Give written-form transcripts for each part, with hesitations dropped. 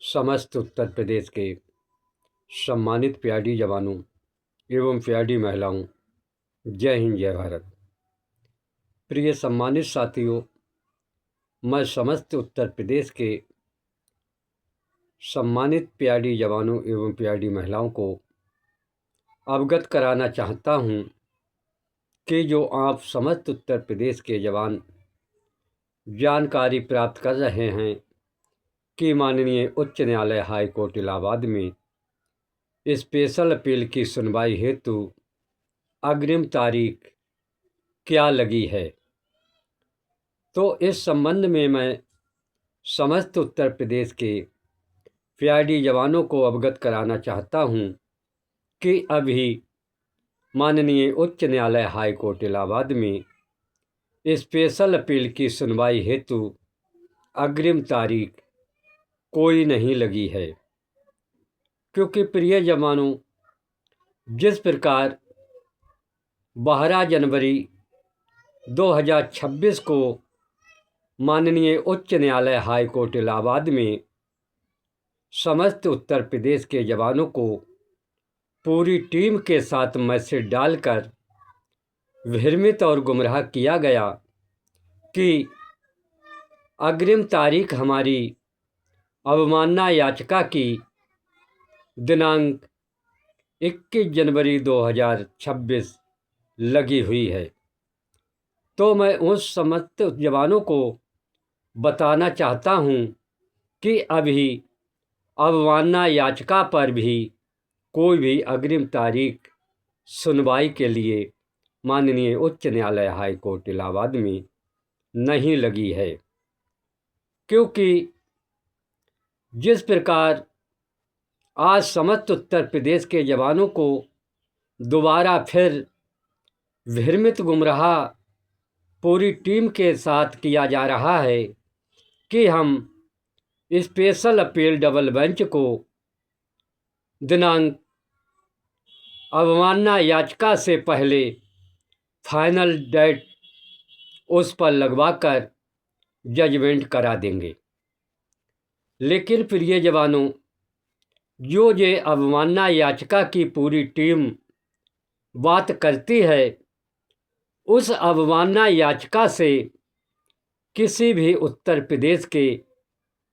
समस्त उत्तर प्रदेश के सम्मानित प्यारी जवानों एवं प्यारी महिलाओं, जय हिंद जय भारत। प्रिय सम्मानित साथियों, मैं समस्त उत्तर प्रदेश के सम्मानित प्यारी जवानों एवं प्यारी महिलाओं को अवगत कराना चाहता हूं कि जो आप समस्त उत्तर प्रदेश के जवान जानकारी प्राप्त कर रहे हैं कि माननीय उच्च न्यायालय हाई कोर्ट इलाहाबाद में स्पेशल अपील की सुनवाई हेतु अग्रिम तारीख क्या लगी है, तो इस संबंध में मैं समस्त उत्तर प्रदेश के प्यारी जवानों को अवगत कराना चाहता हूं कि अभी माननीय उच्च न्यायालय हाई कोर्ट इलाहाबाद में स्पेशल अपील की सुनवाई हेतु अग्रिम तारीख कोई नहीं लगी है। क्योंकि प्रिय जवानों, जिस प्रकार 12 जनवरी 2026 को माननीय उच्च न्यायालय हाई कोर्ट इलाहाबाद में समस्त उत्तर प्रदेश के जवानों को पूरी टीम के साथ मैसेज डालकर भ्रमित और गुमराह किया गया कि अग्रिम तारीख हमारी अवमानना याचिका की दिनांक 21 जनवरी 2026 लगी हुई है, तो मैं उस समस्त जवानों को बताना चाहता हूं कि अभी अवमानना याचिका पर भी कोई भी अग्रिम तारीख सुनवाई के लिए माननीय उच्च न्यायालय हाई कोर्ट इलाहाबाद में नहीं लगी है। क्योंकि जिस प्रकार आज समस्त उत्तर प्रदेश के जवानों को दोबारा फिर भ्रमित गुमराह पूरी टीम के साथ किया जा रहा है कि हम स्पेशल अपील डबल बेंच को दिनांक अवमानना याचिका से पहले फाइनल डेट उस पर लगवाकर जजमेंट करा देंगे। लेकिन प्रिय जवानों, जो ये अवमानना याचिका की पूरी टीम बात करती है, उस अवमानना याचिका से किसी भी उत्तर प्रदेश के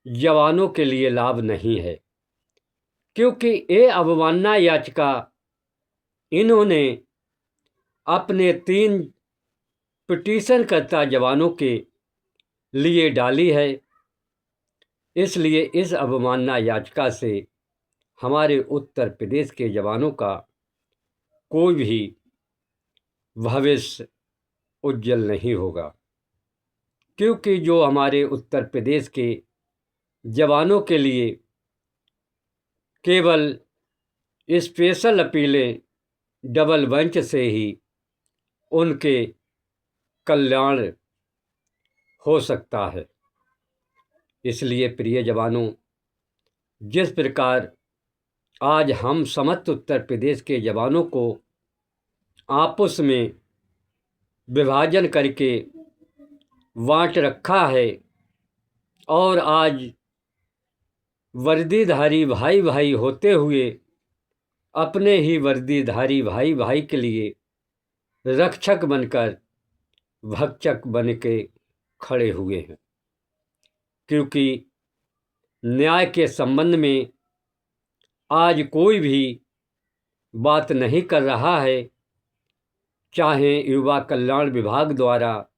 जवानों के लिए लाभ नहीं है। क्योंकि ये अवमानना याचिका इन्होंने अपने 3 पिटीशनकर्ता जवानों के लिए डाली है। इसलिए इस अवमानना याचिका से हमारे उत्तर प्रदेश के जवानों का कोई भी भविष्य उज्जवल नहीं होगा। क्योंकि जो हमारे उत्तर प्रदेश के जवानों के लिए केवल स्पेशल अपीलें डबल बेंच से ही उनके कल्याण हो सकता है। इसलिए प्रिय जवानों, जिस प्रकार आज हम समस्त उत्तर प्रदेश के जवानों को आपस में विभाजन करके बांट रखा है और आज वर्दीधारी भाई भाई होते हुए अपने ही वर्दीधारी भाई भाई के लिए रक्षक बनकर भक्षक बन के खड़े हुए हैं। क्योंकि न्याय के संबंध में आज कोई भी बात नहीं कर रहा है। चाहे युवा कल्याण विभाग द्वारा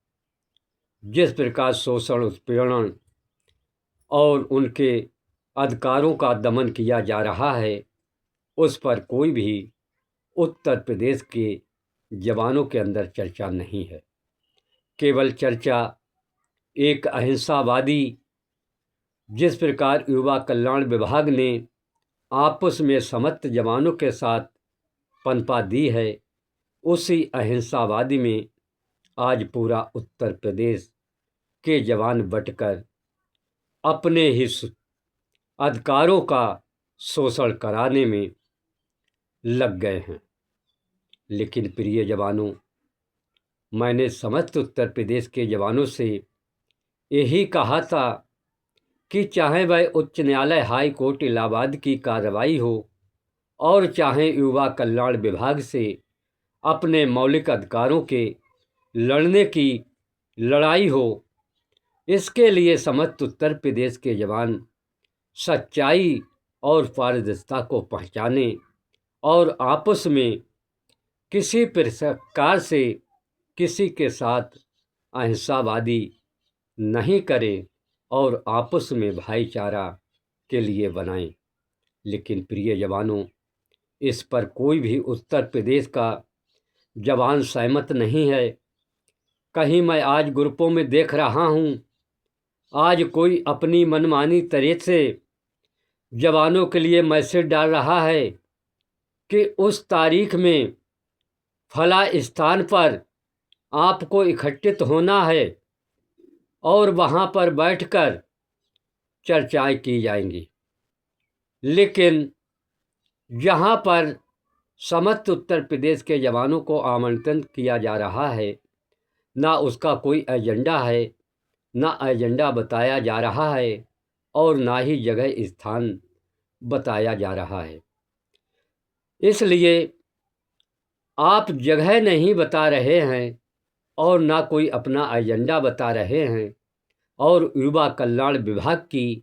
जिस प्रकार शोषण, उत्पीड़न और उनके अधिकारों का दमन किया जा रहा है, उस पर कोई भी उत्तर प्रदेश के जवानों के अंदर चर्चा नहीं है। केवल चर्चा एक अहिंसावादी, जिस प्रकार युवा कल्याण विभाग ने आपस में समस्त जवानों के साथ पनपा दी है, उसी अहिंसावादी में आज पूरा उत्तर प्रदेश के जवान बटकर अपने ही अधिकारों का शोषण कराने में लग गए हैं। लेकिन प्रिय जवानों, मैंने समस्त उत्तर प्रदेश के जवानों से यही कहा था कि चाहे वह उच्च न्यायालय हाई कोर्ट इलाहाबाद की कार्रवाई हो और चाहे युवा कल्याण विभाग से अपने मौलिक अधिकारों के लड़ने की लड़ाई हो, इसके लिए समस्त उत्तर प्रदेश के जवान सच्चाई और पारदर्शिता को पहचाने और आपस में किसी प्रकार से किसी के साथ अहिंसावादी नहीं करें और आपस में भाईचारा के लिए बनाएं। लेकिन प्रिय जवानों, इस पर कोई भी उत्तर प्रदेश का जवान सहमत नहीं है। कहीं मैं आज ग्रुपों में देख रहा हूँ, आज कोई अपनी मनमानी तरह से जवानों के लिए मैसेज डाल रहा है कि उस तारीख में फला स्थान पर आपको इकट्ठित होना है और वहाँ पर बैठकर चर्चाएं की जाएंगी। लेकिन जहाँ पर समस्त उत्तर प्रदेश के जवानों को आमंत्रित किया जा रहा है, ना उसका कोई एजेंडा है, ना एजेंडा बताया जा रहा है और ना ही जगह स्थान बताया जा रहा है। इसलिए आप जगह नहीं बता रहे हैं और ना कोई अपना एजेंडा बता रहे हैं और युवा कल्याण विभाग की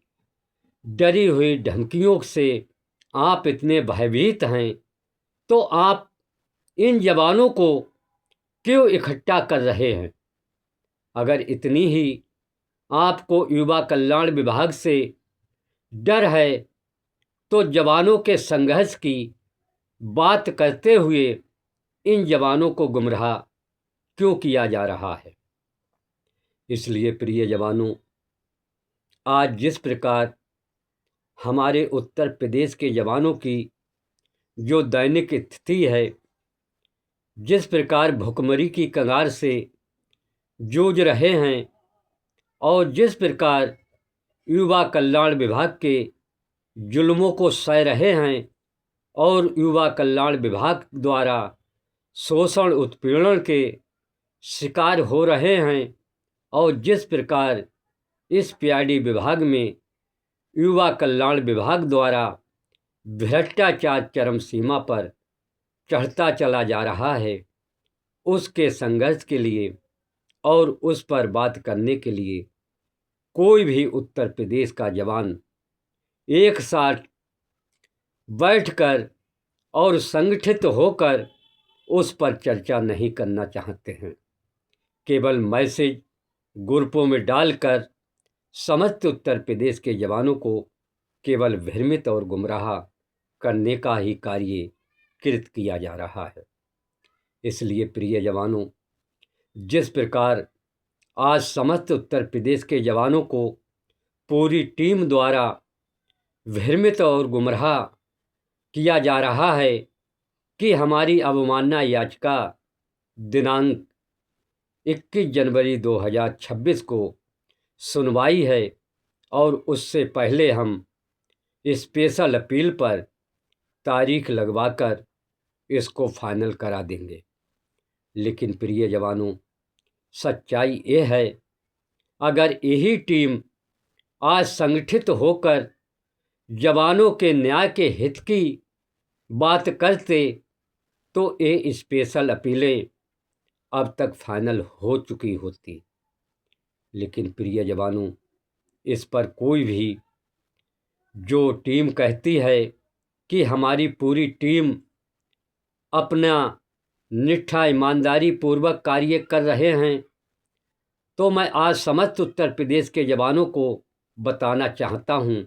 डरी हुई धमकियों से आप इतने भयभीत हैं, तो आप इन जवानों को क्यों इकट्ठा कर रहे हैं? अगर इतनी ही आपको युवा कल्याण विभाग से डर है तो जवानों के संघर्ष की बात करते हुए इन जवानों को गुमराह क्यों किया जा रहा है? इसलिए प्रिय जवानों, आज जिस प्रकार हमारे उत्तर प्रदेश के जवानों की जो दैनिक स्थिति है, जिस प्रकार भुखमरी की कगार से जूझ रहे हैं और जिस प्रकार युवा कल्याण विभाग के जुल्मों को सह रहे हैं और युवा कल्याण विभाग द्वारा शोषण उत्पीड़न के शिकार हो रहे हैं और जिस प्रकार इस पीआईडी विभाग में युवा कल्याण विभाग द्वारा भ्रष्टाचार चरम सीमा पर चढ़ता चला जा रहा है, उसके संघर्ष के लिए और उस पर बात करने के लिए कोई भी उत्तर प्रदेश का जवान एक साथ बैठकर और संगठित होकर उस पर चर्चा नहीं करना चाहते हैं। केवल मैसेज ग्रुपों में डालकर समस्त उत्तर प्रदेश के जवानों को केवल भ्रमित और गुमराह करने का ही कार्य कृत किया जा रहा है। इसलिए प्रिय जवानों, जिस प्रकार आज समस्त उत्तर प्रदेश के जवानों को पूरी टीम द्वारा भ्रमित और गुमराह किया जा रहा है कि हमारी अवमानना याचिका दिनांक 21 जनवरी 2026 को सुनवाई है और उससे पहले हम स्पेशल अपील पर तारीख लगवाकर इसको फाइनल करा देंगे। लेकिन प्रिय जवानों, सच्चाई ये है, अगर यही टीम आज संगठित होकर जवानों के न्याय के हित की बात करते तो ये स्पेशल अपीलें अब तक फाइनल हो चुकी होती। लेकिन प्रिय जवानों, इस पर कोई भी जो टीम कहती है कि हमारी पूरी टीम अपना निष्ठा ईमानदारी पूर्वक कार्य कर रहे हैं, तो मैं आज समस्त उत्तर प्रदेश के जवानों को बताना चाहता हूं,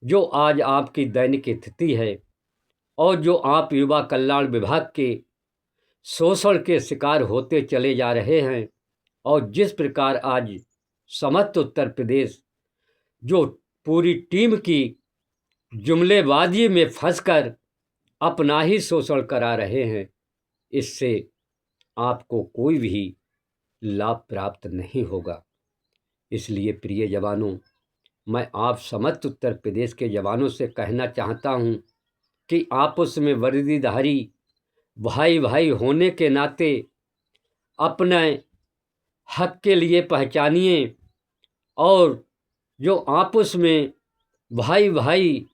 जो आज आपकी दैनिक स्थिति है और जो आप युवा कल्याण विभाग के शोषण के शिकार होते चले जा रहे हैं और जिस प्रकार आज समस्त उत्तर प्रदेश जो पूरी टीम की जुमलेबाजी में फंसकर अपना ही शोषण करा रहे हैं, इससे आपको कोई भी लाभ प्राप्त नहीं होगा। इसलिए प्रिय जवानों, मैं आप समस्त उत्तर प्रदेश के जवानों से कहना चाहता हूं कि आपस में वर्दीधारी भाई भाई होने के नाते अपने हक के लिए पहचानिए और जो आपस में भाई भाई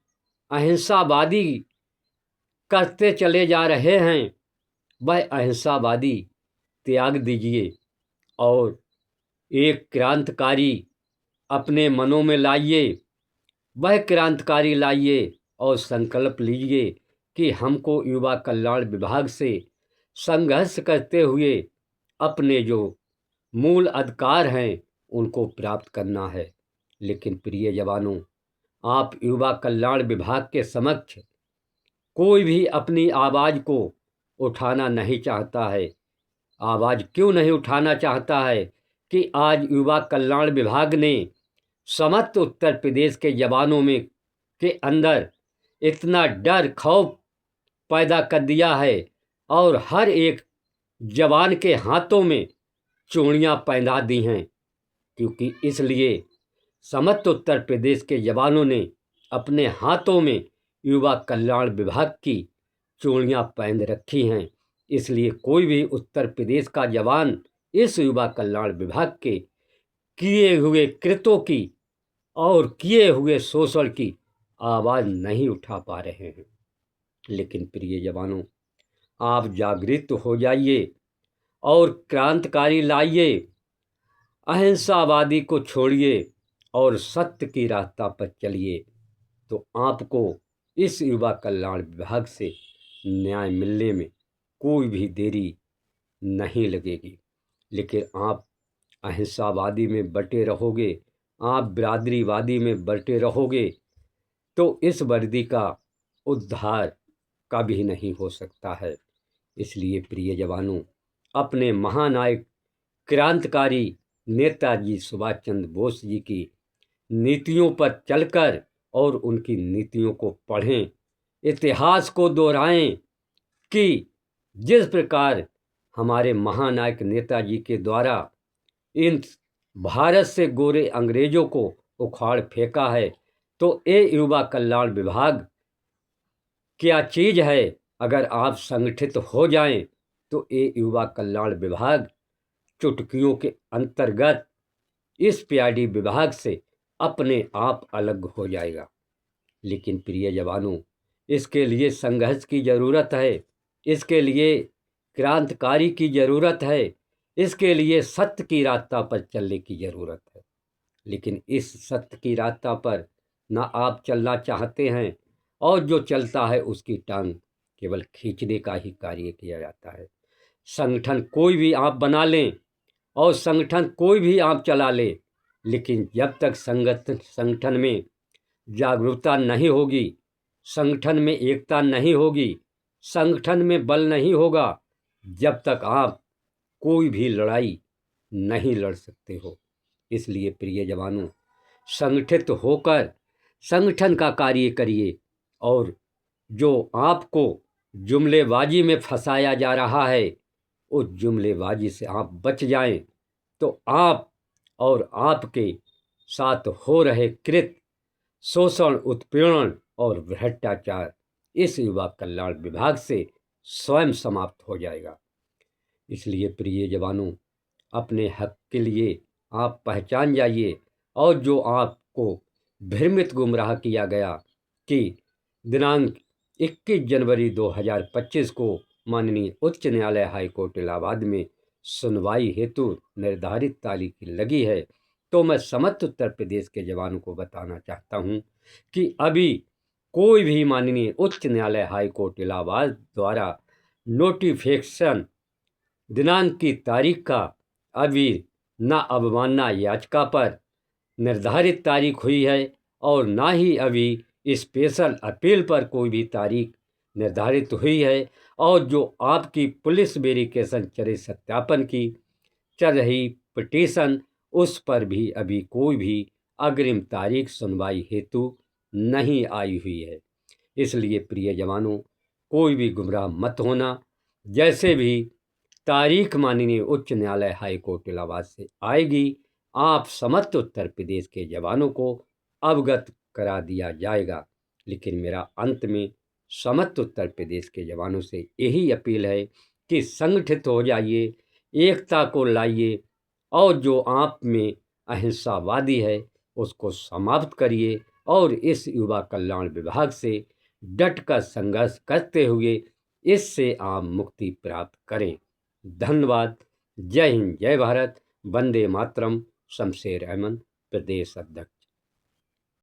अहिंसावादी करते चले जा रहे हैं, वह अहिंसावादी त्याग दीजिए और एक क्रांतिकारी अपने मनों में लाइए। वह क्रांतिकारी लाइए और संकल्प लीजिए कि हमको युवा कल्याण विभाग से संघर्ष करते हुए अपने जो मूल अधिकार हैं उनको प्राप्त करना है। लेकिन प्रिय जवानों, आप युवा कल्याण विभाग के समक्ष कोई भी अपनी आवाज़ को उठाना नहीं चाहता है। आवाज़ क्यों नहीं उठाना चाहता है कि आज युवा कल्याण विभाग ने समस्त उत्तर प्रदेश के जवानों में के अंदर इतना डर खौफ पैदा कर दिया है और हर एक जवान के हाथों में चूड़ियाँ पहना दी हैं, क्योंकि इसलिए समस्त उत्तर प्रदेश के जवानों ने अपने हाथों में युवा कल्याण विभाग की चूड़ियाँ पहन रखी हैं। इसलिए कोई भी उत्तर प्रदेश का जवान इस युवा कल्याण विभाग के किए हुए कृत्यों की और किए हुए शोषण की आवाज़ नहीं उठा पा रहे हैं। लेकिन प्रिय जवानों, आप जागृत हो जाइए और क्रांतिकारी लाइए, अहिंसावादी को छोड़िए और सत्य की रास्ता पर चलिए, तो आपको इस युवा कल्याण विभाग से न्याय मिलने में कोई भी देरी नहीं लगेगी। लेकिन आप अहिंसावादी में बटे रहोगे, आप बिरादरीवादी में बटे रहोगे, तो इस वर्दी का उद्धार कभी नहीं हो सकता है। इसलिए प्रिय जवानों, अपने महानायक क्रांतिकारी नेताजी सुभाष चंद्र बोस जी की नीतियों पर चलकर और उनकी नीतियों को पढ़ें, इतिहास को दोहराएं कि जिस प्रकार हमारे महानायक नेताजी के द्वारा इन भारत से गोरे अंग्रेजों को उखाड़ फेंका है, तो ये युवा कल्याण विभाग क्या चीज़ है। अगर आप संगठित हो जाएं तो ये युवा कल्याण विभाग चुटकियों के अंतर्गत इस पीआईडी विभाग से अपने आप अलग हो जाएगा। लेकिन प्रिय जवानों, इसके लिए संघर्ष की ज़रूरत है, इसके लिए क्रांतिकारी की ज़रूरत है, इसके लिए सत्य की रास्ता पर चलने की ज़रूरत है। लेकिन इस सत्य की रास्ता पर ना आप चलना चाहते हैं और जो चलता है उसकी टांग केवल खींचने का ही कार्य किया जाता है। संगठन कोई भी आप बना लें और संगठन कोई भी आप चला लें, लेकिन जब तक संगठन में जागरूकता नहीं होगी, संगठन में एकता नहीं होगी, संगठन में बल नहीं होगा, जब तक आप कोई भी लड़ाई नहीं लड़ सकते हो। इसलिए प्रिय जवानों, संगठित होकर संगठन का कार्य करिए और जो आपको जुमलेबाजी में फंसाया जा रहा है उस जुमलेबाजी से आप बच जाएं, तो आप और आपके साथ हो रहे कृत्य, शोषण, उत्पीड़न और भ्रष्टाचार इस युवा कल्याण विभाग से स्वयं समाप्त हो जाएगा। इसलिए प्रिय जवानों, अपने हक के लिए आप पहचान जाइए और जो आपको भ्रमित गुमराह किया गया कि दिनांक 21 जनवरी 2025 को माननीय उच्च न्यायालय हाईकोर्ट इलाहाबाद में सुनवाई हेतु निर्धारित तारीख लगी है, तो मैं समस्त उत्तर प्रदेश के जवानों को बताना चाहता हूं कि अभी कोई भी माननीय उच्च न्यायालय हाईकोर्ट इलाहाबाद द्वारा नोटिफिकेशन दिनांक की तारीख का अभी न अवमानना याचिका पर निर्धारित तारीख हुई है और ना ही अभी स्पेशल अपील पर कोई भी तारीख निर्धारित हुई है। और जो आपकी पुलिस वेरिफिकेशन चरित्र सत्यापन की चल रही पिटीशन, उस पर भी अभी कोई भी अग्रिम तारीख सुनवाई हेतु नहीं आई हुई है। इसलिए प्रिय जवानों, कोई भी गुमराह मत होना। जैसे भी तारीख माननीय उच्च न्यायालय हाईकोर्ट इलाहाबाद से आएगी, आप समस्त उत्तर प्रदेश के जवानों को अवगत करा दिया जाएगा। लेकिन मेरा अंत में समस्त उत्तर प्रदेश के जवानों से यही अपील है कि संगठित हो जाइए, एकता को लाइए और जो आप में अहिंसावादी है उसको समाप्त करिए और इस युवा कल्याण विभाग से डट कर संघर्ष करते हुए इससे आप मुक्ति प्राप्त करें। धन्यवाद। जय हिंद, जय भारत, वंदे मातरम। शमशेर अहमद, प्रदेश अध्यक्ष।